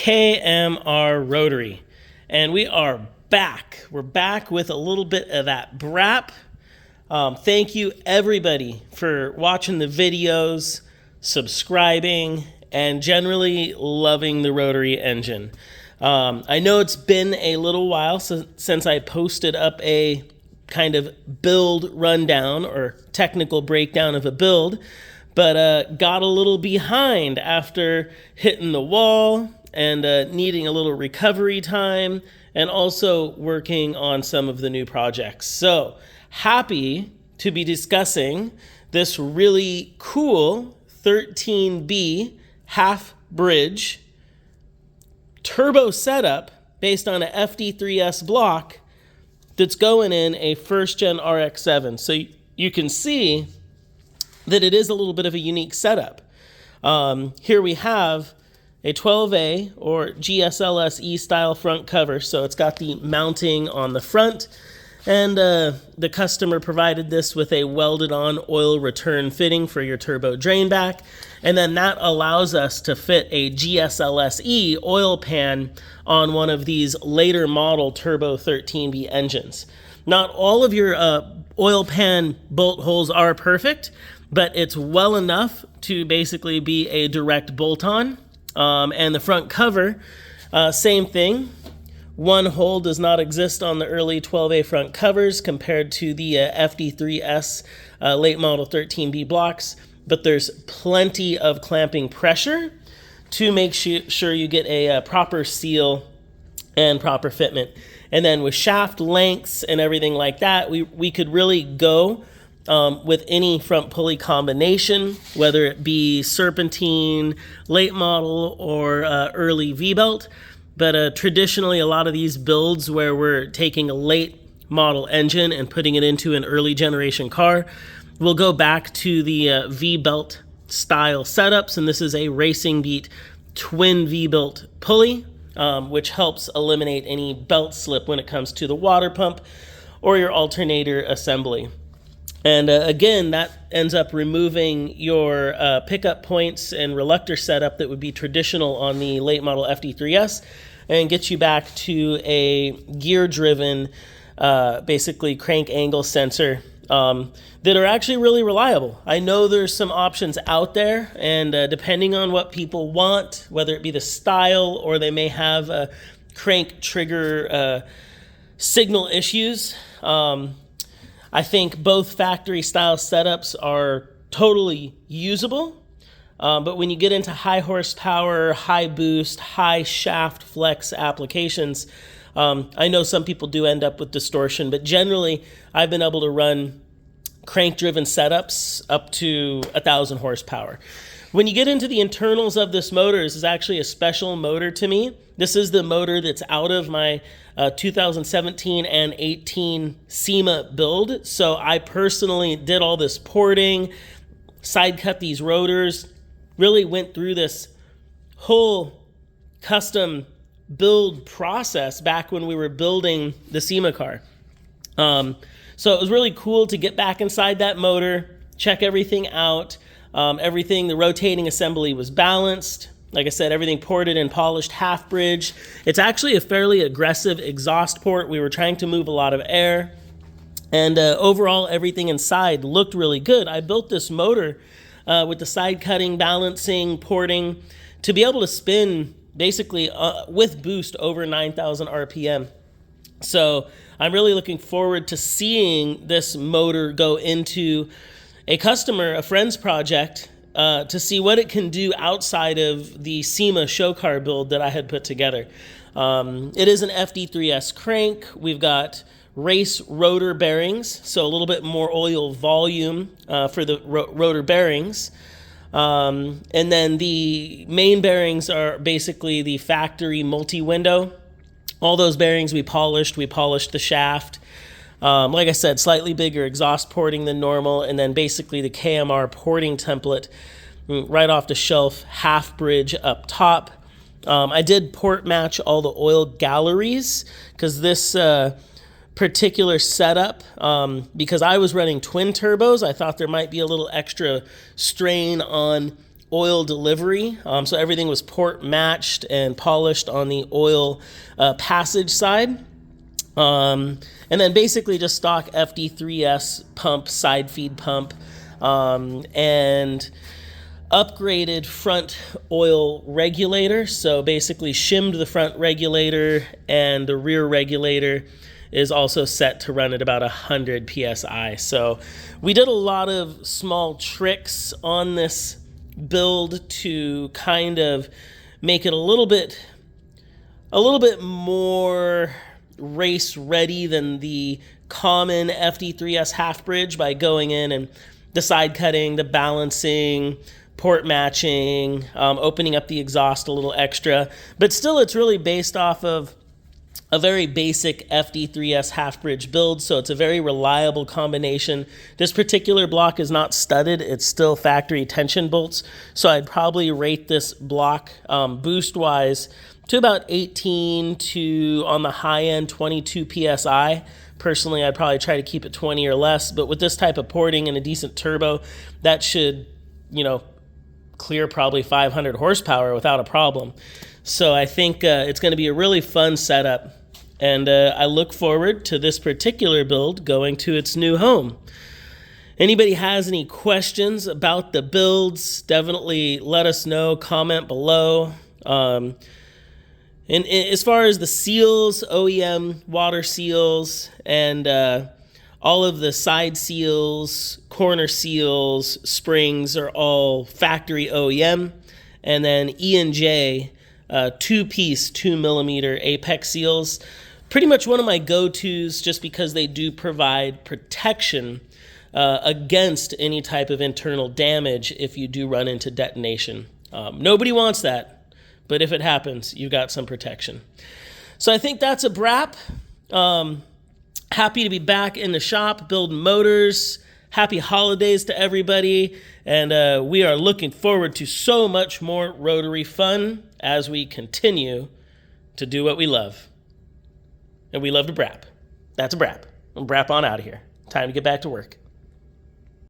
KMR rotary. And we are back. We're back with a little bit of that brap. Thank you everybody for watching the videos, subscribing, and generally loving the rotary engine. I know it's been a little while since I posted up a kind of build rundown or technical breakdown of a build, but got a little behind after hitting the wall and needing a little recovery time and also working on some of the new projects. So happy to be discussing this really cool 13B half bridge turbo setup based on a FD3S block that's going in a first gen RX7. So you can see that it is a little bit of a unique setup. Here we have a 12A or GSLS E style front cover. So it's got the mounting on the front, and the customer provided this with a welded on oil return fitting for your turbo drain back. And then that allows us to fit a GSLS E oil pan on one of these later model turbo 13B engines. Not all of your oil pan bolt holes are perfect, but it's well enough to basically be a direct bolt on. And the front cover, same thing. One hole does not exist on the early 12A front covers compared to the FD3S late model 13B blocks, but there's plenty of clamping pressure to make sure you get a proper seal and proper fitment. And then with shaft lengths and everything like that, we could really go with any front pulley combination, whether it be serpentine, late model, or early V-belt. But traditionally, a lot of these builds where we're taking a late model engine and putting it into an early generation car, we'll go back to the V-belt style setups. And this is a Racing Beat twin V-belt pulley, which helps eliminate any belt slip when it comes to the water pump or your alternator assembly. And again, that ends up removing your pickup points and reluctor setup that would be traditional on the late model FD3S and gets you back to a gear-driven, basically crank angle sensor that are actually really reliable. I know there's some options out there, and depending on what people want, whether it be the style or they may have crank trigger signal issues, I think both factory style setups are totally usable, but when you get into high horsepower, high boost, high shaft flex applications, I know some people do end up with distortion, but generally I've been able to run crank-driven setups up to 1,000 horsepower. When you get into the internals of this motor, this is actually a special motor to me. This is the motor that's out of my 2017 and 18 SEMA build. So I personally did all this porting, side cut these rotors, really went through this whole custom build process back when we were building the SEMA car. So it was really cool to get back inside that motor, check everything out. The rotating assembly was balanced. Like I said, everything ported and polished half bridge. It's actually a fairly aggressive exhaust port. We were trying to move a lot of air. And overall, everything inside looked really good. I built this motor with the side cutting, balancing, porting to be able to spin basically with boost over 9,000 RPM. So I'm really looking forward to seeing this motor go into a friend's project to see what it can do outside of the SEMA show car build that I had put together. It is an FD3S crank. We've got race rotor bearings, so a little bit more oil volume for the rotor bearings. And then the main bearings are basically the factory multi-window. All those bearings we polished the shaft. Like I said, slightly bigger exhaust porting than normal, and then basically the KMR porting template right off the shelf, half bridge up top. I did port match all the oil galleries because this particular setup, because I was running twin turbos, I thought there might be a little extra strain on oil delivery. So everything was port matched and polished on the oil passage side. And then basically just stock FD3S pump, side feed pump, and upgraded front oil regulator. So basically shimmed the front regulator, and the rear regulator is also set to run at about 100 PSI. So we did a lot of small tricks on this build to kind of make it a little bit more race ready than the common FD3S half bridge by going in and the side cutting, the balancing, port matching, opening up the exhaust a little extra. But still, it's really based off of a very basic FD3S half bridge build, so it's a very reliable combination. This particular block is not studded, it's still factory tension bolts, so I'd probably rate this block boost wise to about 18 to, on the high end, 22 PSI. Personally, I'd probably try to keep it 20 or less, but with this type of porting and a decent turbo, that should, clear probably 500 horsepower without a problem. So I think it's going to be a really fun setup, and I look forward to this particular build going to its new home. Anybody has any questions about the builds, definitely let us know, comment below. And as far as the seals, OEM water seals, and all of the side seals, corner seals, springs are all factory OEM. And then E&J, two-piece 2mm apex seals, pretty much one of my go-tos just because they do provide protection against any type of internal damage if you do run into detonation. Nobody wants that. But if it happens, you've got some protection. So I think that's a wrap. Happy to be back in the shop, building motors. Happy holidays to everybody. And we are looking forward to so much more rotary fun as we continue to do what we love. And we love to brap. That's a brap. I'm brap on out of here. Time to get back to work.